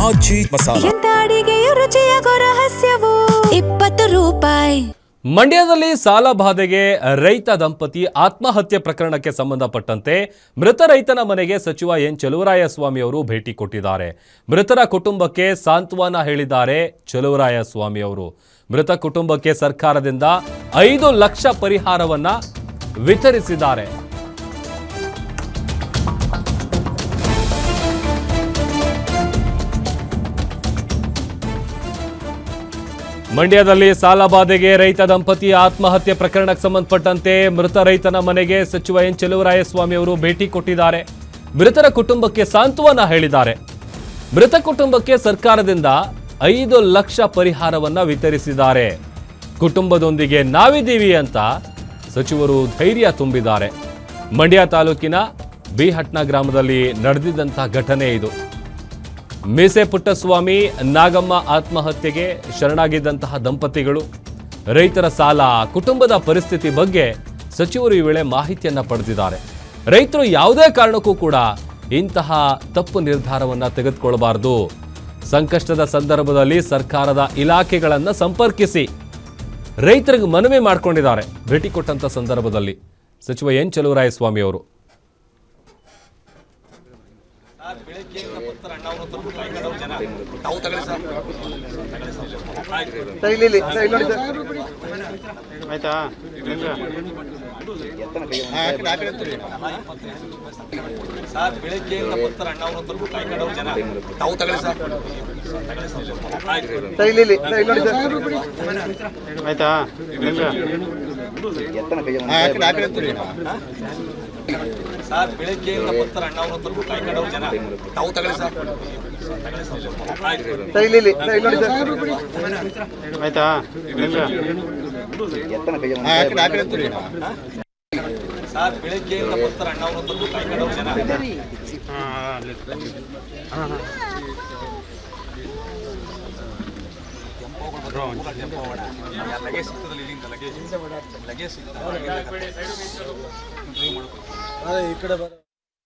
ಆಜಿ ಮಸಾಲ. ಎಂತ ಅಡಿಗೆಯ ರುಚಿಯಾಗೋ ರಹಸ್ಯವು 20 ರೂಪಾಯಿ. ಮಂಡ್ಯದಲ್ಲಿ ಸಾಲ ಬಾಧೆಗೆ ರೈತ ದಂಪತಿ ಆತ್ಮಹತ್ಯೆ ಪ್ರಕರಣಕ್ಕೆ ಸಂಬಂಧಪಟ್ಟಂತೆ ಮೃತ ರೈತನ ಮನೆಗೆ ಸಚಿವ ಎನ್ ಚಲುವರಾಯಸ್ವಾಮಿ ಅವರು ಭೇಟಿ ಕೊಟ್ಟಿದ್ದಾರೆ. ಮೃತರ ಕುಟುಂಬಕ್ಕೆ ಸಾಂತ್ವನ ಹೇಳಿದ್ದಾರೆ ಚಲುವರಾಯಸ್ವಾಮಿ ಅವರು. ಮೃತ ಕುಟುಂಬಕ್ಕೆ ಸರ್ಕಾರದಿಂದ 5 ಲಕ್ಷ ಪರಿಹಾರವನ್ನ ವಿತರಿಸಿದ್ದಾರೆ. ಮಂಡ್ಯದಲ್ಲಿ ಸಾಲಬಾಧೆಗೆ ರೈತ ದಂಪತಿ ಆತ್ಮಹತ್ಯೆ ಪ್ರಕರಣಕ್ಕೆ ಸಂಬಂಧಪಟ್ಟಂತೆ ಮೃತ ರೈತನ ಮನೆಗೆ ಸಚಿವ ಎನ್ ಚಲುವರಾಯಸ್ವಾಮಿ ಅವರು ಭೇಟಿ ಕೊಟ್ಟಿದ್ದಾರೆ. ಮೃತರ ಕುಟುಂಬಕ್ಕೆ ಸಾಂತ್ವನ ಹೇಳಿದ್ದಾರೆ. ಮೃತ ಕುಟುಂಬಕ್ಕೆ ಸರ್ಕಾರದಿಂದ 5 ಲಕ್ಷ ಪರಿಹಾರವನ್ನ ವಿತರಿಸಿದ್ದಾರೆ. ಕುಟುಂಬದೊಂದಿಗೆ ನಾವಿದ್ದೀವಿ ಅಂತ ಸಚಿವರು ಧೈರ್ಯ ತುಂಬಿದ್ದಾರೆ. ಮಂಡ್ಯ ತಾಲೂಕಿನ ಬಿಹಟ್ನ ಗ್ರಾಮದಲ್ಲಿ ನಡೆದಿದ್ದಂತಹ ಘಟನೆ ಇದು. ಮೀಸೆ ಪುಟ್ಟಸ್ವಾಮಿ ನಾಗಮ್ಮ ಆತ್ಮಹತ್ಯೆಗೆ ಶರಣಾಗಿದ್ದಂತಹ ದಂಪತಿಗಳು ರೈತರ ಸಾಲ, ಕುಟುಂಬದ ಪರಿಸ್ಥಿತಿ ಬಗ್ಗೆ ಸಚಿವರು ಈ ವೇಳೆ ಮಾಹಿತಿಯನ್ನ ಪಡೆದಿದ್ದಾರೆ. ರೈತರು ಯಾವುದೇ ಕಾರಣಕ್ಕೂ ಕೂಡ ಇಂತಹ ತಪ್ಪು ನಿರ್ಧಾರವನ್ನ ತೆಗೆದುಕೊಳ್ಳಬಾರದು. ಸಂಕಷ್ಟದ ಸಂದರ್ಭದಲ್ಲಿ ಸರ್ಕಾರದ ಇಲಾಖೆಗಳನ್ನ ಸಂಪರ್ಕಿಸಿ ರೈತರಿಗೆ ಮನವಿ ಮಾಡಿಕೊಂಡಿದ್ದಾರೆ. ಭೇಟಿ ಕೊಟ್ಟಂತ ಸಂದರ್ಭದಲ್ಲಿ ಸಚಿವ ಎನ್ ಚಲುವರಾಯಸ್ವಾಮಿ ಅವರು ಆಯ್ತಾ ಸರ್ ಬೆಳಗ್ಗೆಯಿಂದ ಬರ್ತಾರೆ ಅಣ್ಣವರು ಕಾಯ್ಕೊಂಡವ್ರು ಜನ ತಾವು ತಗೊಳ್ಳಿ ಸರ್ ಆಯ್ತಾ ಸರ್ ಬೆಳಗ್ಗೆಯಿಂದ ಬರ್ತಾರೆ ಅಣ್ಣವರು ಕಾಯ್ಕೊಂಡವ್ರು ಜನ ತಾವು ತಗೊಳ್ಳಿ ಸರ್ ಆಯ್ತಾ ಸರ್ ಬೆಳಗ್ಗೆಯಿಂದ ಬರ್ತಾರೆ ಅಣ್ಣವರು ಕಾಯ್ಕೊಂಡವ್ರು ಜನ ಲಗೇಜ್ ಸಿಗ್ತದಲ್ಲ ಇಲ್ಲಿಂದ ಲಗೇಜ್ ಸಿಗ್ತದೆ ಈ ಕಡೆ